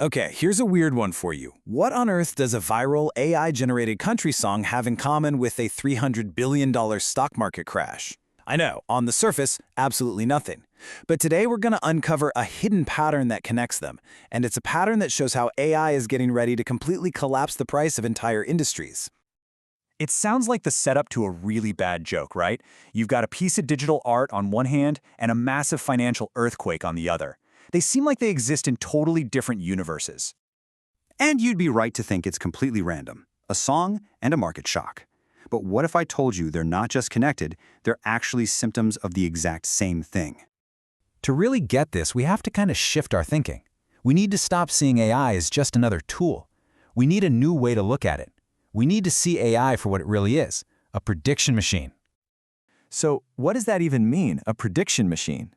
Okay, here's a weird one for you. What on earth does a viral AI-generated country song have in common with a $300 billion stock market crash? I know, on the surface, absolutely nothing. But today we're going to uncover a hidden pattern that connects them, and it's a pattern that shows how AI is getting ready to completely collapse the price of entire industries. It sounds like the setup to a really bad joke, right? You've got a piece of digital art on one hand and a massive financial earthquake on the other. They seem like they exist in totally different universes. And you'd be right to think it's completely random, a song and a market shock. But what if I told you they're not just connected, they're actually symptoms of the exact same thing? To really get this, we have to kind of shift our thinking. We need to stop seeing AI as just another tool. We need a new way to look at it. We need to see AI for what it really is, a prediction machine. So what does that even mean, a prediction machine?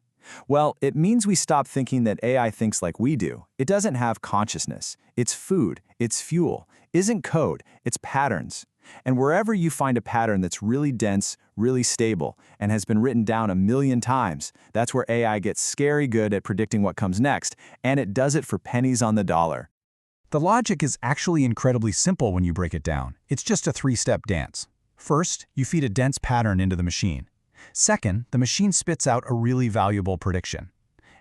Well, it means we stop thinking that AI thinks like we do. It doesn't have consciousness. It's food, it's fuel, isn't code, it's patterns. And wherever you find a pattern that's really dense, really stable, and has been written down a million times, that's where AI gets scary good at predicting what comes next, and it does it for pennies on the dollar. The logic is actually incredibly simple when you break it down. It's just a three-step dance. First, you feed a dense pattern into the machine. Second, the machine spits out a really valuable prediction.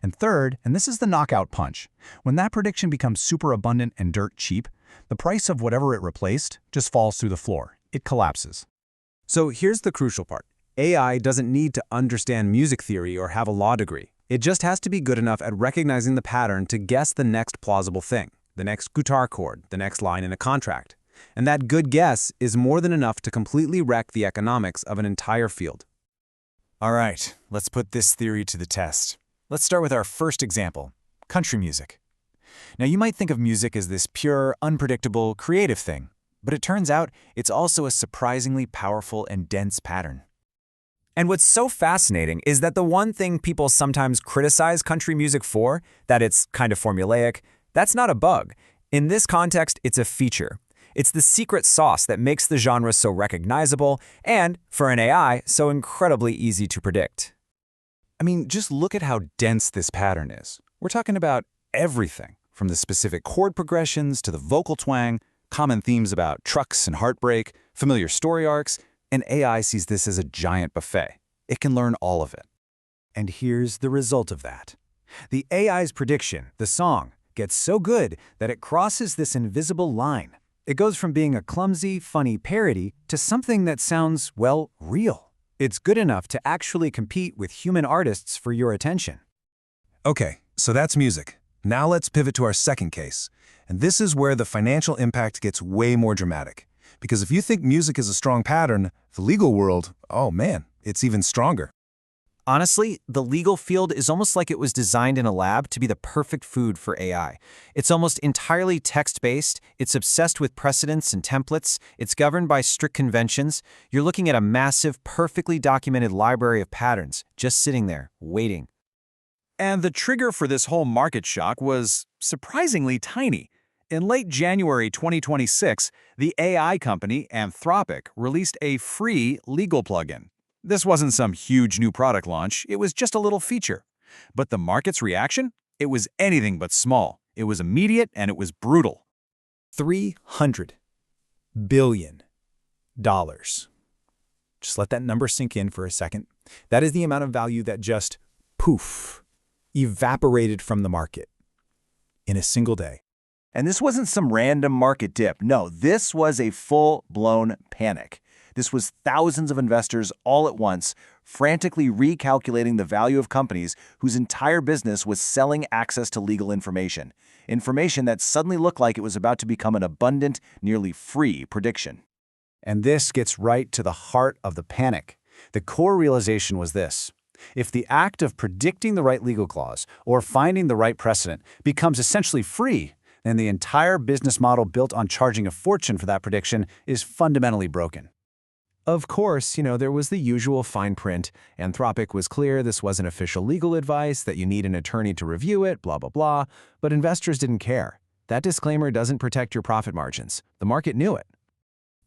And third, and this is the knockout punch, when that prediction becomes super abundant and dirt cheap, the price of whatever it replaced just falls through the floor. It collapses. So here's the crucial part. AI doesn't need to understand music theory or have a law degree. It just has to be good enough at recognizing the pattern to guess the next plausible thing, the next guitar chord, the next line in a contract. And that good guess is more than enough to completely wreck the economics of an entire field. All right, let's put this theory to the test. Let's start with our first example, country music. Now, you might think of music as this pure, unpredictable, creative thing, but it turns out it's also a surprisingly powerful and dense pattern. And what's so fascinating is that the one thing people sometimes criticize country music for, that it's kind of formulaic, that's not a bug. In this context, it's a feature. It's the secret sauce that makes the genre so recognizable and, for an AI, so incredibly easy to predict. I mean, just look at how dense this pattern is. We're talking about everything, from the specific chord progressions to the vocal twang, common themes about trucks and heartbreak, familiar story arcs, and AI sees this as a giant buffet. It can learn all of it. And here's the result of that. The AI's prediction, the song, gets so good that it crosses this invisible line. It goes from being a clumsy, funny parody to something that sounds, well, real. It's good enough to actually compete with human artists for your attention. Okay, so that's music. Now let's pivot to our second case. And this is where the financial impact gets way more dramatic. Because if you think music is a strong pattern, the legal world, oh man, it's even stronger. Honestly, the legal field is almost like it was designed in a lab to be the perfect food for AI. It's almost entirely text-based, it's obsessed with precedents and templates, it's governed by strict conventions. You're looking at a massive, perfectly documented library of patterns, just sitting there, waiting. And the trigger for this whole market shock was surprisingly tiny. In late January 2026, the AI company Anthropic released a free legal plugin. This wasn't some huge new product launch, it was just a little feature. But the market's reaction? It was anything but small. It was immediate and it was brutal. $300 billion. Just let that number sink in for a second. That is the amount of value that just, poof, evaporated from the market in a single day. And this wasn't some random market dip. No, this was a full-blown panic. This was thousands of investors all at once, frantically recalculating the value of companies whose entire business was selling access to legal information. Information that suddenly looked like it was about to become an abundant, nearly free prediction. And this gets right to the heart of the panic. The core realization was this. If the act of predicting the right legal clause or finding the right precedent becomes essentially free, then the entire business model built on charging a fortune for that prediction is fundamentally broken. Of course, there was the usual fine print. Anthropic was clear this wasn't official legal advice, that you need an attorney to review it, blah, blah, blah. But investors didn't care. That disclaimer doesn't protect your profit margins. The market knew it.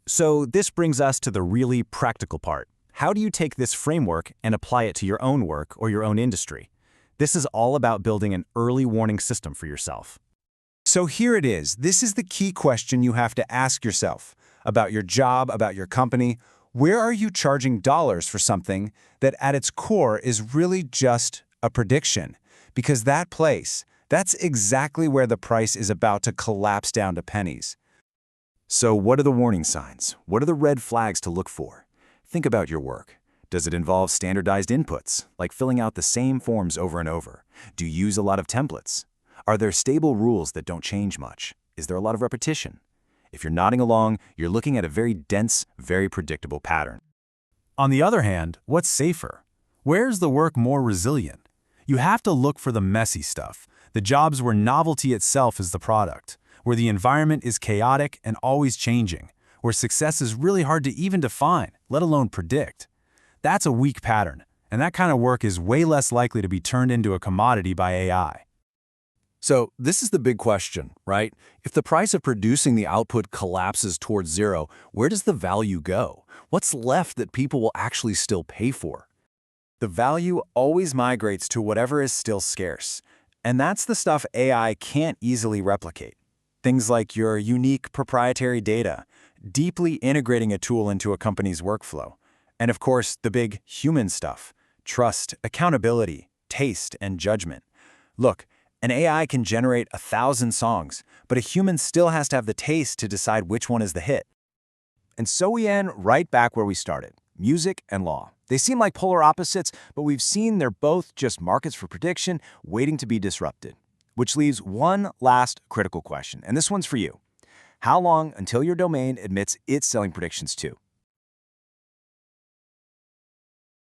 So this brings us to the really practical part. How do you take this framework and apply it to your own work or your own industry? This is all about building an early warning system for yourself. So here it is. This is the key question you have to ask yourself about your job, about your company. Where are you charging dollars for something that at its core is really just a prediction? Because that place, that's exactly where the price is about to collapse down to pennies. So what are the warning signs? What are the red flags to look for? Think about your work. Does it involve standardized inputs, like filling out the same forms over and over? Do you use a lot of templates? Are there stable rules that don't change much? Is there a lot of repetition? If you're nodding along, you're looking at a very dense, very predictable pattern. On the other hand, what's safer? Where's the work more resilient? You have to look for the messy stuff, the jobs where novelty itself is the product, where the environment is chaotic and always changing, where success is really hard to even define, let alone predict. That's a weak pattern, and that kind of work is way less likely to be turned into a commodity by AI. So this is the big question, right? If the price of producing the output collapses towards zero, where does the value go? What's left that people will actually still pay for? The value always migrates to whatever is still scarce. And that's the stuff AI can't easily replicate. Things like your unique proprietary data, deeply integrating a tool into a company's workflow. And of course, the big human stuff, trust, accountability, taste, and judgment. Look, an AI can generate 1,000 songs, but a human still has to have the taste to decide which one is the hit. And so we end right back where we started, music and law. They seem like polar opposites, but we've seen they're both just markets for prediction waiting to be disrupted. Which leaves one last critical question, and this one's for you. How long until your domain admits it's selling predictions too?